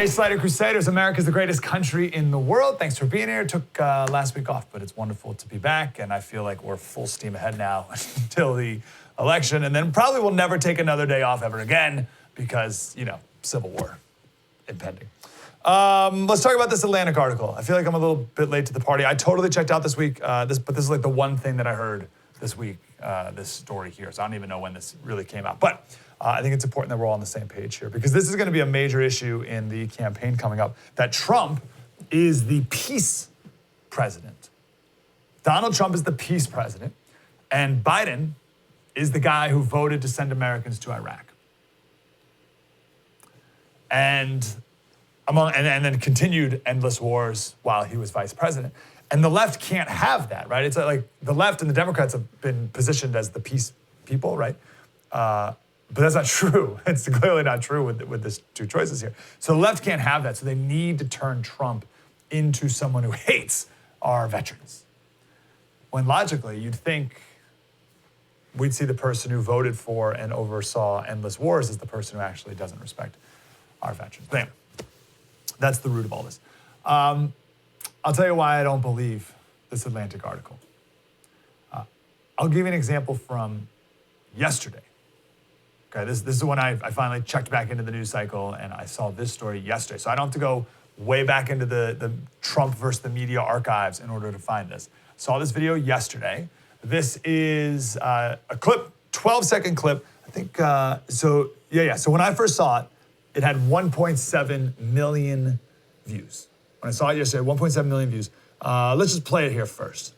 Hey, Slater Crusaders, America's the greatest country in the world. Thanks for being here. Took last week off, but it's wonderful to be back, and I feel like we're full steam ahead now until the election, and then probably we'll never take another day off ever again because, you know, civil war impending. Let's talk about this Atlantic article. I feel like I'm a little bit late to the party. I totally checked out this week, but this is like the one thing that I heard this week, this story here, so I don't even know when this really came out. But I think it's important that we're all on the same page here because this is going to be a major issue in the campaign coming up, that Trump is the peace president. Donald Trump is the peace president, and Biden is the guy who voted to send Americans to Iraq. And then continued endless wars while he was vice president. And the left can't have that, right? It's like the left and the Democrats have been positioned as the peace people, right? But that's not true. It's clearly not true with these two choices here. So the left can't have that. So they need to turn Trump into someone who hates our veterans. When logically, you'd think we'd see the person who voted for and oversaw endless wars as the person who actually doesn't respect our veterans. But anyway, that's the root of all this. I'll tell you why I don't believe this Atlantic article. I'll give you an example from yesterday. Okay, this is when I finally checked back into the news cycle and I saw this story yesterday. So I don't have to go way back into the Trump versus the media archives in order to find this. Saw this video yesterday. This is a clip, 12-second clip. I think, so when I first saw it, it had 1.7 million views. When I saw it yesterday, 1.7 million views. Let's just play it here first.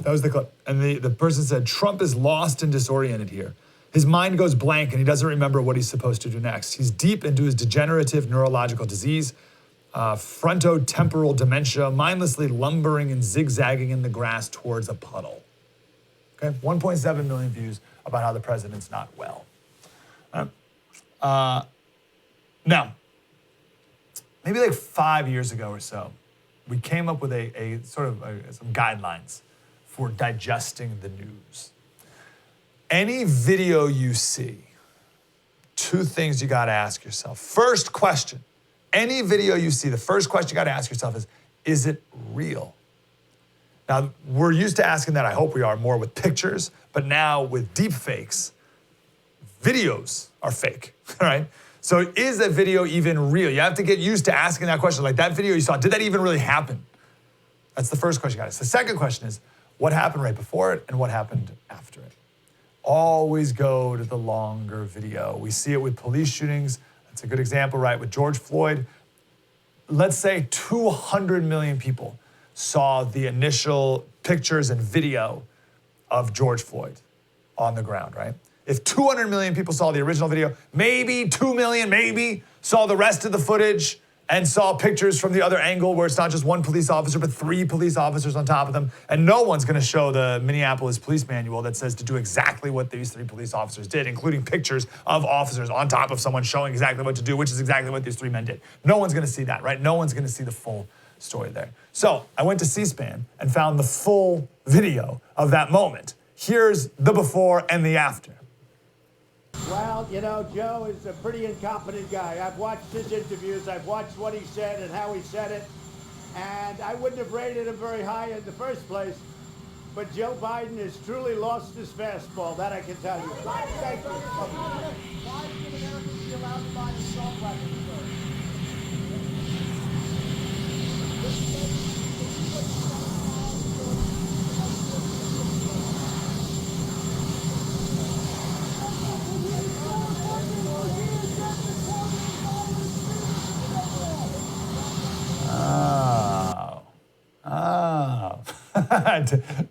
That was the clip. And the person said, Trump is lost and disoriented here. His mind goes blank and he doesn't remember what he's supposed to do next. He's deep into his degenerative neurological disease, frontotemporal dementia, mindlessly lumbering and zigzagging in the grass towards a puddle. Okay, 1.7 million views about how the president's not well. Now, maybe like 5 years ago or so, we came up with a sort of some guidelines for digesting the news. Any video you see, two things you gotta ask yourself. First question, any video you see, the first question you gotta ask yourself is it real? Now, we're used to asking that, I hope we are, more with pictures, but now with deep fakes, videos are fake, all right? So is that video even real? You have to get used to asking that question, like that video you saw, did that even really happen? That's the first question you gotta ask. The second question is, what happened right before it and what happened after it? Always go to the longer video. We see it with police shootings. That's a good example, right? With George Floyd, let's say 200 million people saw the initial pictures and video of George Floyd on the ground, right? If 200 million people saw the original video, maybe 2 million, maybe saw the rest of the footage and saw pictures from the other angle where it's not just one police officer, but 3 police officers on top of them. And no one's gonna show the Minneapolis police manual that says to do exactly what these 3 police officers did, including pictures of officers on top of someone showing exactly what to do, which is exactly what these 3 men did. No one's gonna see that, right? No one's gonna see the full story there. So I went to C-SPAN and found the full video of that moment. Here's the before and the after. Well, you know, Joe is a pretty incompetent guy. I've watched his interviews. I've watched what he said and how he said it. And I wouldn't have rated him very high in the first place. But Joe Biden has truly lost his fastball. That I can tell you. Thank you. Why should Americans be allowed to buy assault weapons?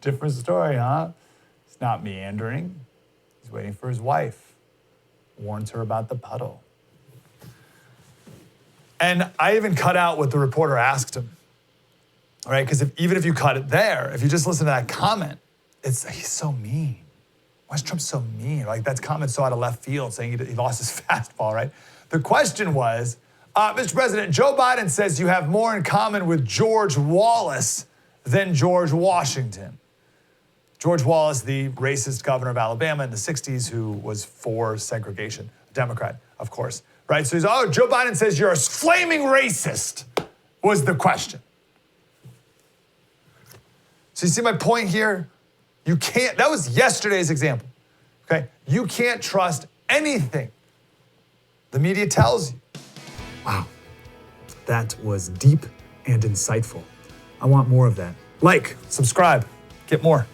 Different story, huh? He's not meandering. He's waiting for his wife. Warns her about the puddle. And I even cut out what the reporter asked him. All right, because even if you cut it there, if you just listen to that comment, he's so mean. Why is Trump so mean? Like, that comment's so out of left field, saying he lost his fastball, right? The question was, Mr. President, Joe Biden says you have more in common with George Wallace than George Washington. George Wallace, the racist governor of Alabama in the 60s who was for segregation, Democrat, of course, right? So he's, Joe Biden says you're a flaming racist, was the question. So you see my point here? You can't, that was yesterday's example, okay? You can't trust anything the media tells you. Wow, that was deep and insightful. I want more of that. Like, subscribe, get more.